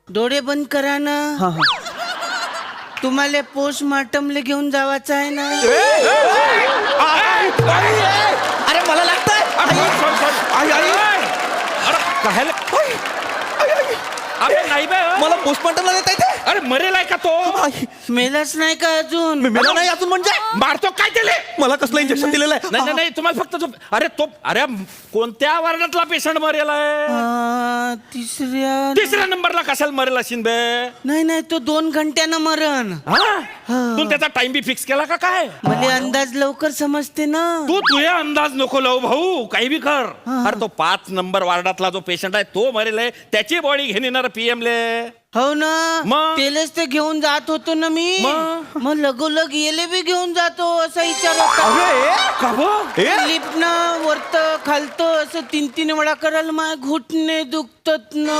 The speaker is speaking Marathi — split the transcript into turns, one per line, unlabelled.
डोळे बंद करा ना.
हा हा.
तुम्हाला पोस्टमार्टमला घेऊन जावाचं आहे ना.
अरे मला लागतंय. आई आई
काय अरे नाही बे,
मला पोस्टमार्टमला देता येते.
अरे मरेल आहे का तो?
आई,
मेलाच नाही का अजून?
मेला नाही अजून म्हणजे
मारतो काय त्याले?
मला कसलं इंजेक्शन दिलेलं आहे?
नाही नाही नाही, तुम्हाला फक्त अरे तो अरे कोणत्या वार्डातला पेशंट मरेल आहे? तिसऱ्या नंबरला कशाला मरेल असेल बे?
नाही नाही, तो 2 घंट्यानं मरण.
हा? तू त्याचा टाइम बी फिक्स केला का काय?
मला अंदाज लवकर समजते ना.
तू तुझ्या अंदाज नको लावू भाऊ, काही बी कर. अरे तो 5 नंबर वार्डातला जो पेशंट आहे तो मरेल आहे, त्याची बॉडी घेऊन येणार PM ले.
हो ना,
मग?
तेलच ते घेऊन जात होतो ना मी.
मग?
मग लगोलग येले बी घेऊन जातो असा विचार होता.
अरे
का बो?
लिफ्टनं वरत खालत असं 3 वेळा करायला माझे घुटणे दुखतात ना.